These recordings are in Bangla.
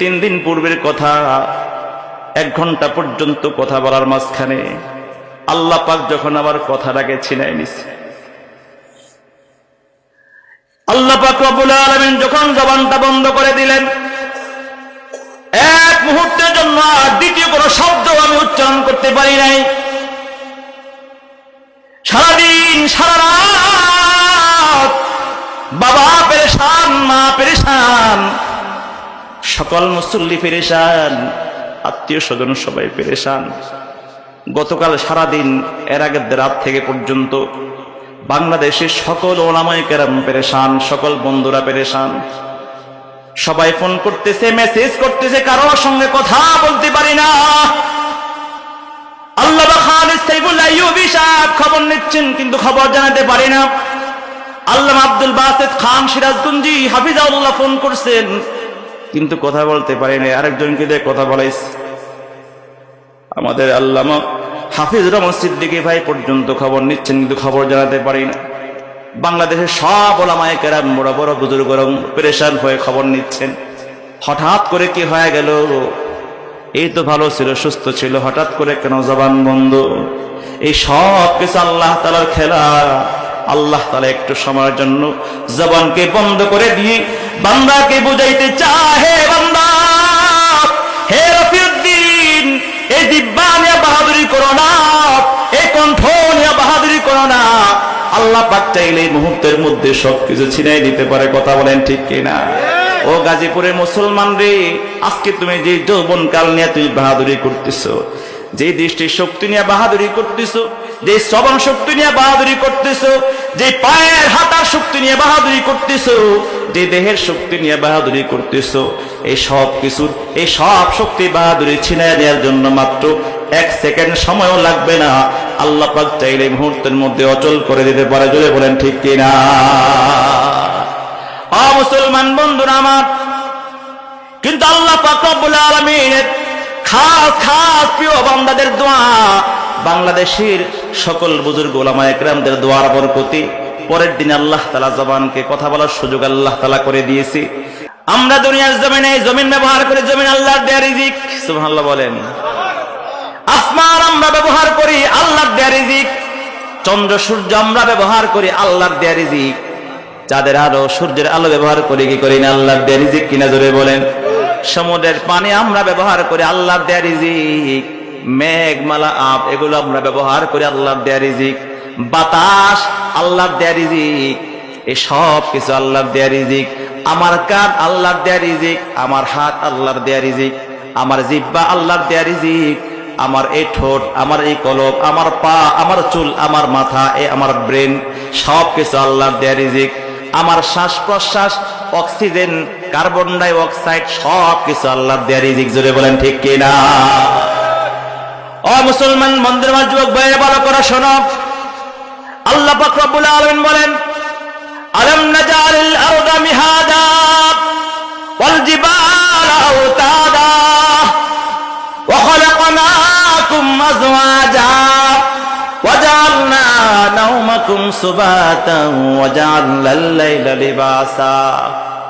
3 দিন পূর্বের কথা, 1 ঘন্টা পর্যন্ত কথা বলার মাঝখানে আল্লাহ পাক যখন আবার কথাটাকে ছিনাই নিছে, আল্লাহ পাক রব্বুল আলামিন যখন জবানটা বন্ধ করে দিলেন, 1 মুহূর্তের জন্য আর দ্বিতীয় কোনো শব্দ আমি উচ্চারণ করতে পারি নাই। সারাদিন সারা রাত বাবা পেরেশান, মা পেরেশান, সকল মুসল্লি পেরেশান, আত্মীয় স্বজন সবাই পেরেশান। গতকাল সারাদিন, এর আগের রাত থেকে পর্যন্ত বাংলাদেশের সকল ওলামায়ে কেরাম পেরেশান, সকল বন্ধুরা পেরেশান। সবাই ফোন করতেছে, মেসেজ করতেছে, কারোর সঙ্গে কথা বলতে পারি না। আল্লামা খালিদ সাইফুল আইয়ুবী সাহেব খবর নিচ্ছেন, কিন্তু খবর জানাতে পারি না। আল্লামা আব্দুল বাসিত খান সিরাজগঞ্জি হাফিজাহুল্লাহ ফোন করছেন, কিন্তু কথা বলতে পারি না। আরেকজনকে দিয়ে কথা বলাইছে। আমাদের আল্লামা হাফিজ রহমান সিদ্দিকী ভাই পর্যন্ত খবর নিচ্ছেন, কিন্তু খবর জানাতে পারি না। বাংলাদেশের সব ওলামায়ে কেরাম, বড় বড় বুজুর্গরা পেরেশান হয়ে খবর নিচ্ছেন। হঠাৎ করে কি হয়ে গেল? এই তো ভালো ছিল, সুস্থ ছিল, হঠাৎ করে কেন জবান বন্ধ? এই সব কিছু আল্লাহ তাআলার খেলা। আল্লাহ তাআলা একটু সময়ের জন্য জবানকে বন্ধ করে দিয়ে বান্দাকে বুঝাইতে চাহে, বান্দা হে রফিউদ্দিন, এই জিহ্বা নিয়ে বাহাদুরি করো না, এই কণ্ঠ নিয়ে বাহাদুরি করো না। আল্লাহ পাক চাইলে এই মুহূর্তের মধ্যে সবকিছু ছিনাই দিতে পারে। কথা বলেন ঠিক কিনা? ও গাজীপুরের মুসলমান রে, আজকে তুমি যে যৌবন কাল নিয়ে তুমি বাহাদুরি করতেছো, যে দৃষ্টির শক্তি নিয়ে বাহাদুরি করতেছো, যে শ্রবণ শক্তি নিয়ে বাহাদুরি করতেছো, যে পায়ের হাঁটার শক্তি নিয়ে বাহাদুরি করতেছো, যে দেহের শক্তি নিয়ে বাহাদুরি করতেছো, এই সব কিছুর, এই সব শক্তি বাহাদুরি ছিনাই নেওয়ার জন্য মাত্র 1 সেকেন্ড সময়ও লাগবে না। আল্লাহ পাক চাইলে মুহূর্তের মধ্যে অচল করে দিতে পারে। জোরে বলেন ঠিক কিনা? মুসলমান বন্ধুরা আমার, কিন্তু আল্লাহ পাক রব্বুল আলামিনের খাস খাস প্রিয় বান্দাদের দোয়া, বাংলাদেশের সকল বুজুর্গ উলামায়ে কেরামদের দোয়ার বরকতে পরের দিন আল্লাহ তাআলা জবানকে কথা বলার সুযোগ আল্লাহ তাআলা করে দিয়েছে। আমরা দুনিয়ার জমিনে জমিন ব্যবহার করি, জমিন আল্লাহর দেয়া রিজিক। সুবহানাল্লাহ বলেন। আসমান আমরা ব্যবহার করি, আল্লাহর দেয়া রিজিক। চন্দ্র সূর্য আমরা ব্যবহার করি, আল্লাহর দেয়া রিজিক। চাঁদের আলো, সূর্যের আলো ব্যবহার করি কি করি না? আল্লাহর দেয়া রিজিক কিনা? জোরে বলেন। সমুদ্রের পানি আমরা ব্যবহার করি, আল্লাহর দেয়া রিজিক। মেঘমালা, আপ, এগুলো আমরা ব্যবহার করি, আল্লাহর দেয়া রিজিক। বাতাস আল্লাহর দেয়া রিজিক। এই সব কিছু আল্লাহর দেয়া রিজিক। আমার কান আল্লাহর দেয়া রিজিক, আমার হাত আল্লাহর দেয়া রিজিক, আমার জিহ্বা আল্লাহর দেয়া রিজিক, আমার এই ঠোঁট, আমার এই কলব, আমার পা, আমার চুল, আমার মাথা, এই আমার ব্রেন, সব কিছু আল্লাহর দেয়া রিজিক। আমার শ্বাস প্রশ্বাস, অক্সিজেন, কার্বন ডাই অক্সাইড, সব কিছু আল্লাহর দেয়া রিজিক। জোরে বলেন ঠিক কিনা? ও মুসলমান বন্ধুরা, আমার যুবক ভাইরা ভালো করে শোনো। আল্লাহ পাক রব্বুল আলামিন বলেন, আলাম নাজালিল আরদা মিহাদা ওয়াল জিবালা আওতাদা ওয়া খালাকনাকুম আজওয়াজা ওয়া জাআলনা নাওমাকুম সুবাতান ওয়া জাআলনাল লাইলা লিবাসা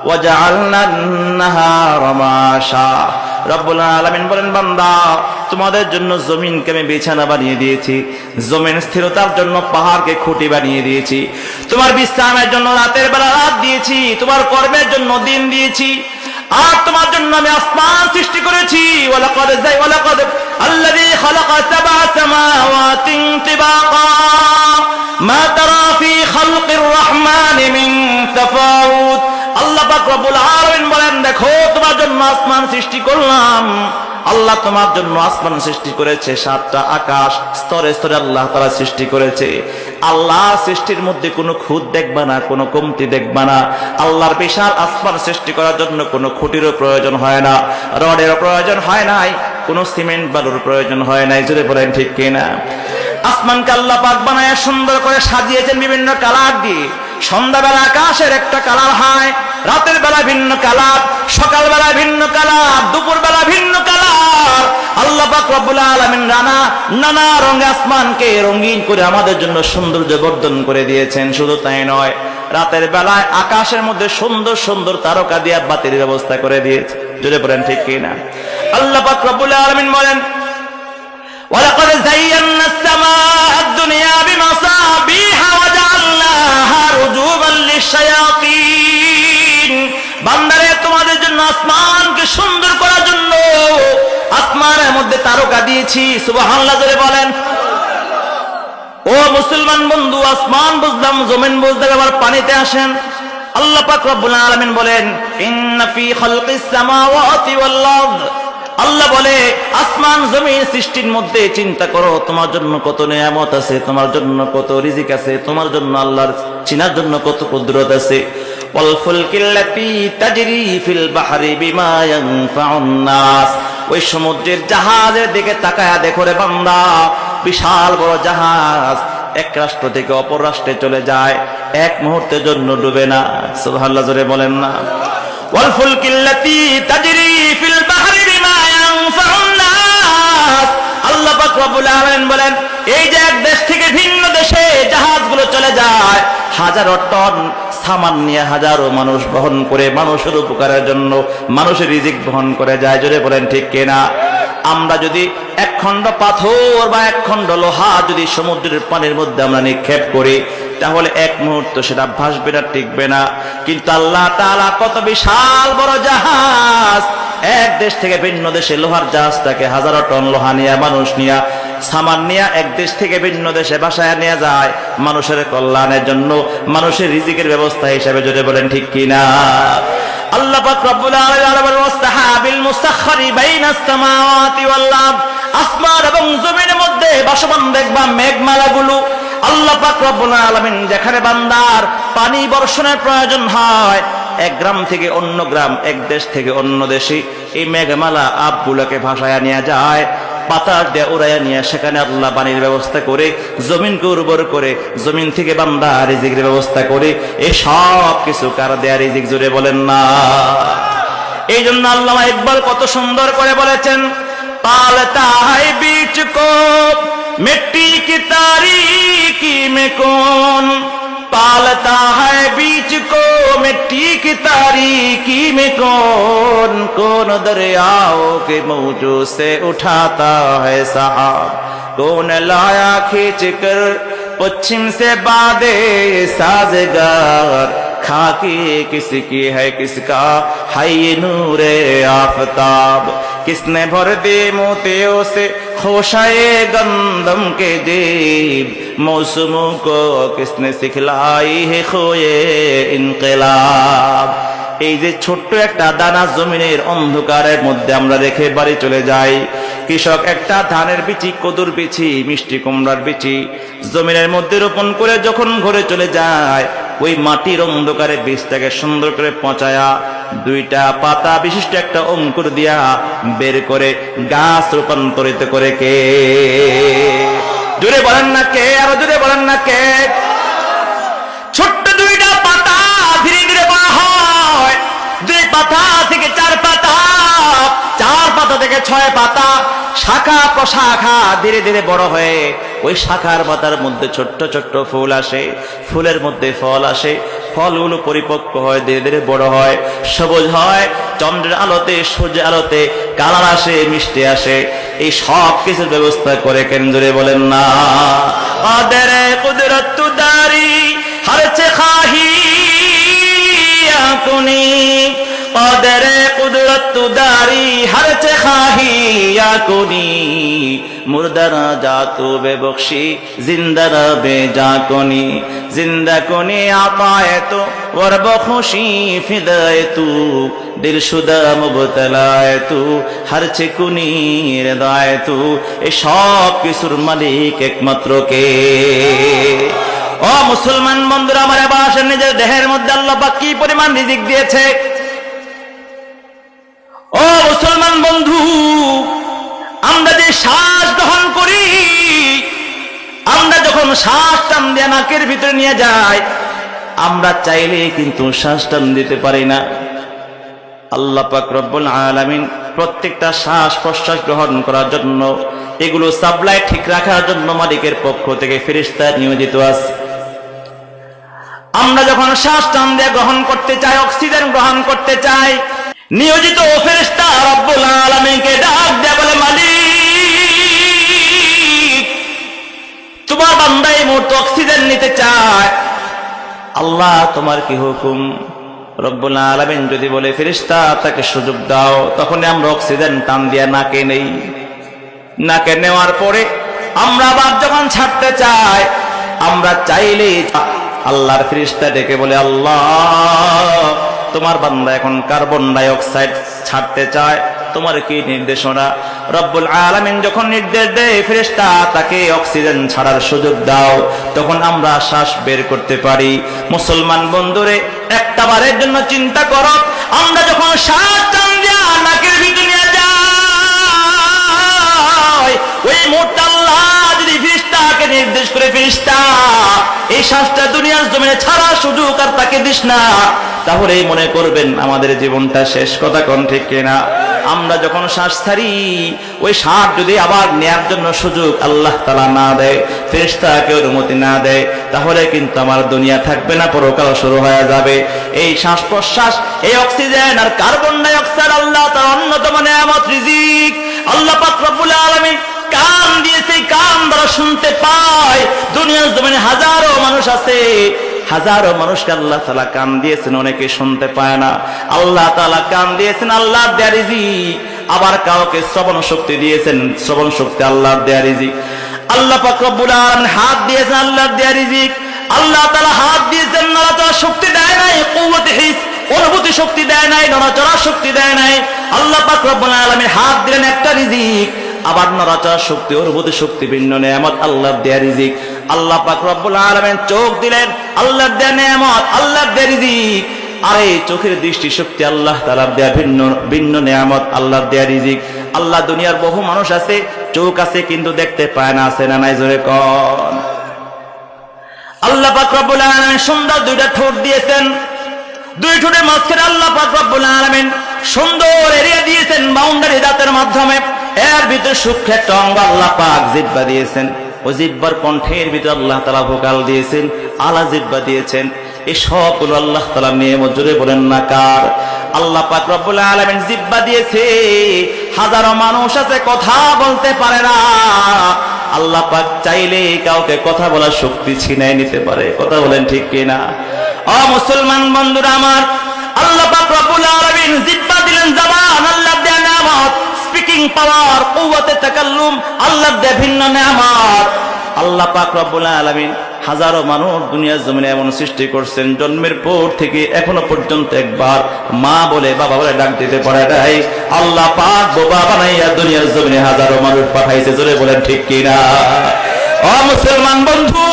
ওয়া জাআলনান নাহারা মাশা। রব্বুল আলামিন বলেন, বান্দা তোমাদের জন্য জমিনকে আমি বিছানা বানিয়ে দিয়েছি, জমিন স্থিরতার জন্য পাহাড়কে খুঁটি বানিয়ে দিয়েছি, তোমার বিশ্রামের জন্য রাতের বেলা রাত দিয়েছি, তোমার কর্মের জন্য দিন দিয়েছি, আর তোমার জন্য আমি আসমান সৃষ্টি করেছি। ওয়ালাকাদ আল্লাযী খালাকা সাবআ সামাওয়াতিন তিবাকা মা তারা ফি খালকির রহমানি মিন তাফাউত। আল্লাহ পাক রব্বুল আলামিন বলেন, দেখো তোমার জন্য আসমান সৃষ্টি করলাম। আল্লাহ তোমার জন্য আসমান সৃষ্টি করেছে, 7টা আকাশ, স্তরে স্তরে আল্লাহ তাআলা সৃষ্টি করেছে। আল্লাহ সৃষ্টির মধ্যে কোনো খুঁত দেখবা না, কোনো কমতি দেখবা না। আল্লাহর বিশাল আসমান সৃষ্টি করার জন্য কোনো খুঁটিরও প্রয়োজন হয় না, রডেরও প্রয়োজন হয় নাই, কোনো সিমেন্ট বালুর প্রয়োজন হয় নাই। জোরে বলেন ঠিক কিনা? আসমানকে আল্লাহ পাক বানায় সুন্দর করে সাজিয়েছেন বিভিন্ন কালার দিয়ে। সন্ধ্যাবেলা আকাশের একটা কালার হয়, রাতের বেলা ভিন্ন কালার, সকালবেলা ভিন্ন কালার, দুপুর বেলা ভিন্ন কালার। আল্লাহ পাক রব্বুল আলামিন নানা রঙে আসমানকে রঙিন করে আমাদের জন্য সৌন্দর্য বর্ধন করে দিয়েছেন। শুধু তাই নয়, রাতের বেলায় আকাশের মধ্যে সুন্দর সুন্দর তারকা দিয়ে বাতির ব্যবস্থা করে দিয়েছে। জোরে বলেন ঠিক কিনা? আল্লাহ পাক রব্বুল আলামিন বলেন, ওয়ালাকাদ যায়্যানা আস-সামাআ আদ-দুনিয়া বিমাসাবিহা ওয়া জাআলনাহা রুজুবান লিশ-শায়াতিন। বান্দারে, তোমাদের জন্য আসমানকে সুন্দর করার জন্য আসমানের মধ্যে তারকা দিয়েছি। সুবহানাল্লাহ জোরে বলেন। ও মুসলমান বন্ধু, আসমান বুঝলাম, জমিন বুঝলাম, আবার পানিতে আসেন। আল্লাহ পাক রব্বুল আলামিন বলেন, ইন্না ফি খালকিস সামাওয়াতি ওয়াল আরদ। আল্লাহ বলে, আসমান জমিন সৃষ্টির মধ্যে চিন্তা করো, তোমার জন্য কত নিয়ামত আছে, তোমার জন্য কত রিজিক আছে, তোমার জন্য আল্লাহর চিনার জন্য কত কুদরত আছে। ওয়াল ফুলকিল্লাতী তাজরি ফিল বাহরি বিমা ইয়ানফাউন নাস। ওই সমুদ্রের জাহাজের দিকে তাকায়া দেখো রে বান্দা, বিশাল বড় জাহাজ এক রাষ্ট্র থেকে অপর রাষ্ট্রে চলে যায়, এক মুহূর্তের জন্য ডুবে না। সুবহানাল্লাহ জোরে বলেন না। ওয়াল ফুলকিল্লাতী তাজরি ফিল বাহরি বিমা ইয়ানফাউন নাস। আল্লাহ পাক রব্বুল আলামিন বলেন, এই যে এক দেশ থেকে ভিন্ন দেশে জাহাজগুলো চলে যায়, হাজারো টন সামান নিয়ে হাজারো মানুষ বহন করে মানুষের উপকারের জন্য মানুষের রিজিক বহন করে যায়। জোরে বলেন ঠিক কিনা? আমরা যদি এক খণ্ড পাথর বা এক খণ্ড লোহা যদি সমুদ্রের পানির মধ্যে আমরা নিক্ষেপ করি, তাহলে এক মুহূর্ত সেটা ভাসবে না, টিকবে না। কিন্তু আল্লাহ তাআলা কত বিশাল বড় জাহাজ, এক দেশ থেকে ভিন্ন দেশে লোহার জাহাজটাকে হাজারো টন লোহা নিয়ে মানুষ নিয়ে সামান নিয়ে এক দেশ থেকে ভিন্ন দেশে ভাসায় নিয়ে যায় মানুষের কল্যাণের জন্য, মানুষের রিজিকের ব্যবস্থা হিসেবে। জোরে বলেন ঠিক কিনা? আল্লাহ পাক রব্বুল আলামিন ওয়াসহাবিল মুসাখখারি বাইনাস সামাওয়াতি ওয়াল আরদ। আসমান এবং জমিনের মধ্যে ভাসমান দেখবা মেঘমালাগুলো। আল্লাহ পাক রব্বুল আলামিন যেখানে বান্দার পানি বর্ষণের প্রয়োজন হয়, এক গ্রাম থেকে অন্য গ্রাম, এক দেশ থেকে অন্য দেশে, এই মেঘমালা আপগুলোকে ভাসায়া নিয়ে যায়, বাতাস দিয়ে উড়াইয়া নিয়ে সেখানে আল্লাহ পানির ব্যবস্থা করে জমিনকে উর্বর করে জমিন থেকে বান্দা রিজিকের ব্যবস্থা করে। এই সব কিছু কার দেয়া রিজিক? জুড়ে বলেন না। এই জন্য আল্লামা ইকবাল কত সুন্দর করে বলেছেন, পালতা है बीच को मिट्टी की तारीकी में कौन, पालता है बीच को मिट्टी की तारीकी में कौन, कौन दरियाओं के मौजों से उठाता है साहब, कौन लाया खींच कर पश्चिम से बादे साजगार, खाकी किसकी है किसका है ये नूरे आफताब, किसने भर दे मोतियों से खोशाए गंदम के जेब, मौसमों को किसने सिखलाई है खोए इनकलाब। এই যে ছোট্ট একটা দানা জমিনের অন্ধকারের মধ্যে আমরা রেখে বাড়ি চলে যাই, কৃষক একটা ধানের বিচি, কদুর বিচি, মিষ্টি কুমড়ার বিচি জমিনের মধ্যে রোপণ করে যখন ঘরে চলে যায়, ওই মাটির অন্ধকারে বীজটাকে সুন্দর করে পচায়া দুইটা পাতা বিশিষ্ট একটা অঙ্কুর দিয়া বের করে গাছ রূপান্তরিত করে কে? জোরে বলেন না কে? আরো জোরে বলেন না কে? ছোট্ট দুইটা পাতা ধীরে ধীরে বড় হয়, দুই পাতা থেকে চার পাতা, চার পাতা থেকে ছয় পাতা, শাখা প্রশাখা ধীরে ধীরে বড় হয়ে ওই শাখার পাতার মধ্যে ছোট্ট ছোট্ট ফুল আসে, ফুলের মধ্যে ফল আসে, ফলগুলো পরিপক্ক হয়, ধীরে ধীরে বড় হয়, সবুজ হয়, চন্দ্রের আলোতে সূর্যের আলোতে কালার আসে, মিষ্টি আসে। এই সব কিছুর ব্যবস্থা করে কেন? জোরে বলেন না। কাদের কুদরত দারি হরচে খাহি আকুনি, কাদের কুদরত দারি হরচে খাহি আকুনি, মুর্দারা জাতু বেবখশি জিন্দারা বেজা কোনি, জিন্দা কোনি আপায়ে তো ওয়ারব খুশি ফিদায়ে তু, দিলশুদা মুবতলায়ে তু হরচে কুনি হৃদয়ে তু। এই সব কিছুর মালিক একমাত্র কে? ও মুসলমান বন্ধুরা আমার, এবার আসেন নিজের দেহের মধ্যে আল্লাহ পাক কি পরিমাণ রিজিক দিয়েছে। ও মুসলমান বন্ধু, আমরা যে শ্বাস গ্রহণ করি, আমরা যখন শ্বাস টান দিয়ে নাকের ভিতরে নিয়ে যাই, আমরা চাইলে কিন্তু শ্বাস টান দিতে পারি না। আল্লাহ পাক রব্বুল আলামিন প্রত্যেকটা শ্বাস প্রশ্বাস গ্রহণ করার জন্য, এগুলো সাপ্লাই ঠিক রাখার জন্য মালিকের পক্ষ থেকে ফেরেশতা নিয়োজিত আছে। আমরা যখন শ্বাস টান দিয়ে গ্রহণ করতে চাই, অক্সিজেন গ্রহণ করতে চাই, নিয়োজিত ফেরেশতা রব্বুল আলামিনকে ডাক দেয়া বলে, মালিক তোমার বান্দা এই মুহূর্তে অক্সিজেন নিতে চায়, আল্লাহ তোমার কি হুকুম? রব্বুল আলামিন যদি বলে ফেরেশতা তাকে সুযোগ দাও, তখন আমরা অক্সিজেন টান দিয়া নাকে নেই। নাকে নেওয়ার পরে আমরা আবার যখন ছাড়তে চাই, আমরা চাইলেই আল্লাহর ফেরেশতা ডেকে বলে, আল্লাহ তোমার বান্দা এখন কার্বন ডাই অক্সাইড ছাড়তে চায়, তোমার কি নির্দেশনা? রব্বুল আলামিন যখন নির্দেশ দেয় ফেরেশতা তাকে অক্সিজেন ছাড়ার সুযোগ দাও, তখন আমরা শ্বাস বের করতে পারি। মুসলমান বন্ধুরে, একটা বারের জন্য চিন্তা করো, আমরা যখন শ্বাস টান দিয়া নাকের ভিতরে নিয়ে যাই, ওই মুহূর্তে আল্লাহ যদি ফেরেশতাকে নির্দেশ করে, ফেরেশতা এই শ্বাসটা দুনিয়ার জমিনে ছাড়ার সুযোগ আর তাকে দিস না, তাহলেই মনে করবেন আমাদের জীবনটা শেষ। কথা কোন ঠিক কিনা? আমরা যখন শ্বাস ছাড়ি, ওই শ্বাস যদি আবার নেয়ার জন্য সুযোগ আল্লাহ তাআলা না দেয়, ফেরেশতাকে অনুমতি না দেয়, তাহলে কিন্তু আমার দুনিয়া থাকবে না, পরকাল শুরু হয়ে যাবে। এই শ্বাস প্রশ্বাস, এই অক্সিজেন আর কার্বন ডাই অক্সাইড আল্লাহ তাআলার অন্যতম নিয়ামত, রিজিক। আল্লাহ পাক রব্বুল আলামিন কান দিয়েছে, কান দ্বারা শুনতে পায়। দুনিয়ার জমিনে হাজারো মানুষ আছে, হাজারো মানুষকে আল্লাহ তাআলা কান দিয়েছেন, অনেকে শুনতে পায় না। আল্লাহ তাআলা কান দিয়েছেন, আল্লাহ দেয়া রিজিক। আবার কাউকে শ্রবণ শক্তি দিয়েছেন, শ্রবণ শক্তি আল্লাহ দেয়া রিজিক। আল্লাহ পাক রব্বুল আলামিন হাত দিয়েছেন, আল্লাহ দেয়া রিজিক। আল্লাহ তাআলা হাত দিয়েছেন, নড়াচড়ার শক্তি দেয় নাই, কুওয়াতে হিস অনুভূতি শক্তি দেয় নাই, নড়াচড়ার শক্তি দেয় নাই। আল্লাহ পাক রব্বুল আলামিন হাত দিলেন একটা রিজিক, আবার নড়াচড়ার শক্তি, অনুভূতি শক্তি, ভিন্ন নিয়ামত আল্লাহ দেয়া রিজিক। আল্লাহ পাক রব্বুল আলামিন চোখ দিলেন, আল্লাহ দেয়া নিয়ামত, আল্লাহ দেয়া রিজিক। আর এই চোখের দৃষ্টি শক্তি আল্লাহ তাআলা দেয়া ভিন্ন ভিন্ন নিয়ামত, আল্লাহ দেয়া রিজিক। আল্লাহ দুনিয়ার বহু মানুষ আছে, চোখ আছে কিন্তু দেখতে পায় না, আছে না নাই? জোরে কোন। আল্লাহ পাক রব্বুল আলামিন সুন্দর দুইটা ঠোঁট দিয়েছেন, দুই ঠোঁটের মাঝখানে আল্লাহ পাক রব্বুল আলামিন সুন্দর এরিয়া দিয়েছেন বাউন্ডারি দাঁতের মাধ্যমে। এর ভিতরে সূক্ষ্ম একটা অঙ্গ আল্লাহ পাক জিহ্বা দিয়েছেন, ওই জিহ্বার কণ্ঠের ভিতরে আল্লাহ তাআলা ভোকাল দিয়েছেন, আলা জিহ্বা দিয়েছেন। এই সবগুলো আল্লাহ তাআলা নিয়ামত, জোরে বলেন না কার? আল্লাহ পাক রব্বুল আলামিন জিহ্বা দিয়েছে। হাজারো মানুষ আছে কথা বলতে পারে না, আল্লাহ পাক চাইলে কাউকে কথা বলার শক্তি ছিনায় নিতে পারে। কথা বলেন ঠিক কিনা? ও মুসলমান বন্ধুরা আমার, আল্লাহ পাক রব্বুল আলামিন জিহ্বা দিলেন, জবান আল্লাহ দেয়া নিয়ামত, স্পিকিং পাওয়ার, কুওয়াতে তাকাল্লুম আল্লাহ দেয়া ভিন্ন নিয়ামত। আল্লাহ পাক রব্বুল আলামিন হাজারো মানুষ দুনিয়ার জমিনে এমন সৃষ্টি করছেন, জন্মের পর থেকে এখনো পর্যন্ত একবার মা বলে বাবা বলে ডাক দিতে পারে নাই। আল্লাহ পাক বোবা বানাইয়া দুনিয়ার জমিনে হাজারো মানুষ পাঠাইছে। জোরে বলেন ঠিক কিনা? ও মুসলমান বন্ধু,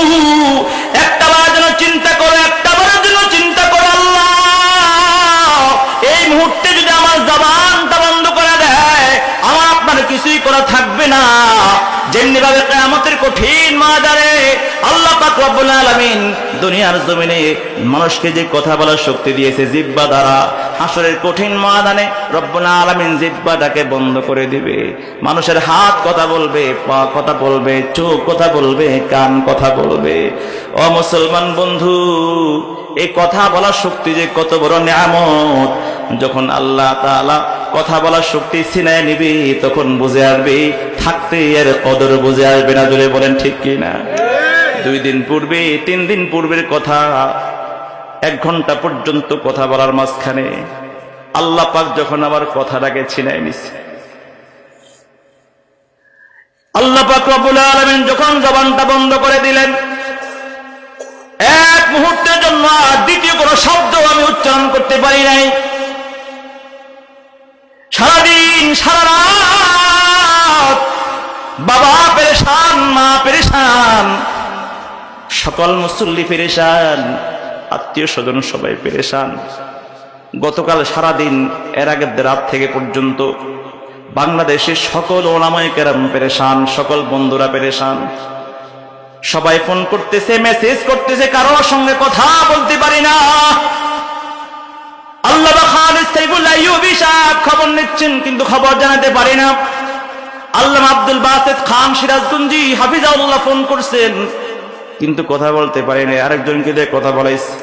একটা বারের জন্য চিন্তা করো, একটা বারের জন্য চিন্তা করো, আল্লাহ এই মুহূর্তে যদি আমার জবানটা বন্ধ করে দেয়, আমার আপনার কিছুই করা থাকবে না। যেমনি ভাবে কিয়ামতের কঠিন ময়দানে আল্লাহ পাক রব্বুল আলামিন দুনিয়ার জমিনে মানুষকে যে কথা বলার শক্তি দিয়েছে জিহ্বা দ্বারা, হাসরের কঠিন ময়দানে রব্বুল আলামিন জিহ্বাটাকে বন্ধ করে দিবে। মানুষের হাত কথা বলবে, পা কথা বলবে, চোখ কথা বলবে, কান কথা বলবে। ও মুসলমান বন্ধু, এই কথা বলার শক্তি যে কত বড় নিয়ামত! যখন আল্লাহ তাআলা কথা বলার শক্তি ছিনায় নিবি, তখন বুঝে আসবি থাকতে এর কদর বুঝে আসবে না। জোরে বলেন ঠিক কিনা? 2 দিন পূর্বে, 3 দিন পূর্বের কথা, 1 ঘন্টা পর্যন্ত কথা বলার মাঝখানে আল্লাহ পাক যখন আবার কথাটাকে ছিনায় নিছে, আল্লাহ পাক রব্বুল আলামিন যখন জবানটা বন্ধ করে দিলেন, 1 মুহূর্তের জন্য আর দ্বিতীয় কোনো শব্দ আমি উচ্চারণ করতে পারি নাই। সারাদিন সারা রাত বাবা পেরেশান, মা পেরেশান, সকল মুসল্লি পেরেশান, আত্মীয় স্বজন সবাই পেরেশান। গতকাল সারাদিন, এর আগের রাত থেকে পর্যন্ত বাংলাদেশের সকল ওলামায়ে কেরাম পেরেশান, সকল বন্ধুরা পেরেশান। সবাই ফোন করতেছে, মেসেজ করতেছে, কারোর সঙ্গে কথা বলতে পারি না। আল্লামা খালিদ সাইফুল্লাহ আইয়ুবী সাহেব খবর নিচ্ছেন কিন্তু খবর জানাতে পারে না। আল্লামা আব্দুল বাসিত খান সিরাজগঞ্জি হাফিজাহুল্লাহ ফোন করছেন কিন্তু কথা বলতে পারে না। আরেকজনকে দিয়ে কথা বলাইছে।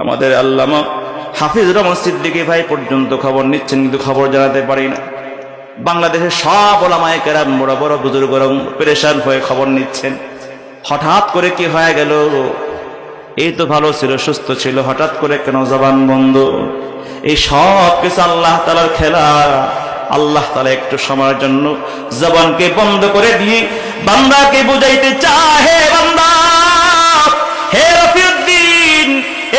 আমাদের আল্লামা হাফিজ রহমান সিদ্দিকী ভাই পর্যন্ত খবর নিচ্ছেন কিন্তু খবর জানাতে পারি না। বাংলাদেশের সব ওলামায়ে কেরাম বড় বড় বুজুর্গরা পেরেশান হয়ে খবর নিচ্ছেন। হঠাৎ করে কি হয়ে গেল? এই তো ভালো ছিল, সুস্থ ছিল, হঠাৎ করে কেন জবান বন্ধ? এই সব কিছু আল্লাহ তাআলার খেলা। আল্লাহ তাআলা একটু সময়ের জন্য জবানকে বন্ধ করে দিয়ে বান্দাকে বুঝাইতে চায়, হে বান্দা, হে রফিউদ্দিন,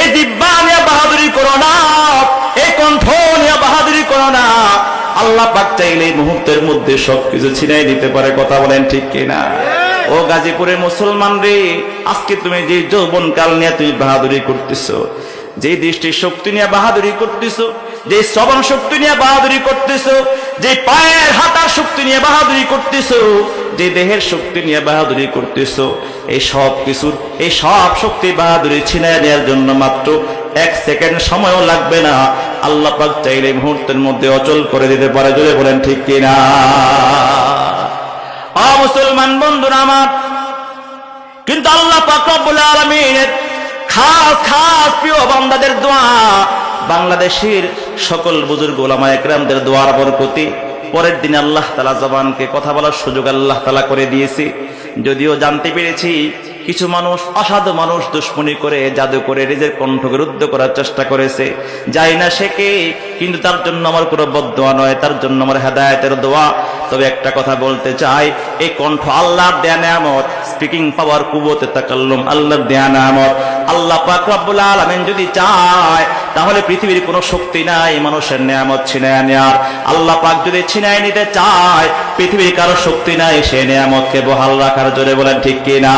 এই জিহ্বা নিয়ে বাহাদুরি করো না, এই কণ্ঠ নিয়ে বাহাদুরি করো না। আল্লাহ পাক চাইলে এই মুহূর্তের মধ্যে সবকিছু ছিনাই দিতে পারে। কথা বলেন ঠিক কিনা? ও গাজীপুরের মুসলমান রে, আজকে তুমি যে যৌবন কাল নিয়ে তুমি বাহাদুরি করতেছো, যে দৃষ্টির শক্তি নিয়ে বাহাদুরি করতেছো, যে শ্রবণ শক্তি নিয়ে বাহাদুরি করতেছো, যে পায়ের হাঁটার শক্তি নিয়ে বাহাদুরি করতেছো, যে দেহের শক্তি নিয়ে বাহাদুরি করতেছো, এই সব কিছুর এই সব শক্তি বাহাদুরি ছিনায় নেওয়ার জন্য মাত্র 1 সেকেন্ড সময়ও লাগবে না। আল্লাহ পাক চাইলে মুহূর্তের মধ্যে অচল করে দিতে পারে। জোরে বলেন ঠিক কিনা? মুসলমান বন্ধুরা আমার, কিন্তু আল্লাহ পাক রব্বুল আলামিনের খাস খাস প্রিয় বান্দাদের দোয়া, বাংলাদেশের সকল বুজুর্গ উলামায়ে কেরামদের দোয়ার বরকতে পরের দিন আল্লাহ তাআলা জবানকে কথা বলার সুযোগ আল্লাহ তাআলা করে দিয়েছে। যদিও জানতে পেরেছি কিছু মানুষ, অসাধু মানুষ দুশ্মনী করে, জাদু করে নিজের কণ্ঠকে রুদ্ধ করার চেষ্টা করেছে। যাই না সে কে, কিন্তু তার জন্য আমার কোনো বদদোয়া নয়, তার জন্য আমার হেদায়েতের দোয়া। তবে একটা কথা বলতে চাই, এই কণ্ঠ আল্লাহর দেয়া নেয়ামত, স্পিকিং পাওয়ার, কুওয়াতে তাকাল্লুম আল্লাহর দেয়া নেয়ামত। আল্লাহ পাক রব্বুল আলামিন যদি চায় তাহলে পৃথিবীর কোনো শক্তি নাই মানুষের নেয়ামত ছিনায় নেয়ার। আল্লাহ পাক যদি ছিনায় নিতে চায়, পৃথিবীর কারো শক্তি নাই সে নেয়ামতকে বহাল রাখার। জোরে বলেন ঠিক কিনা?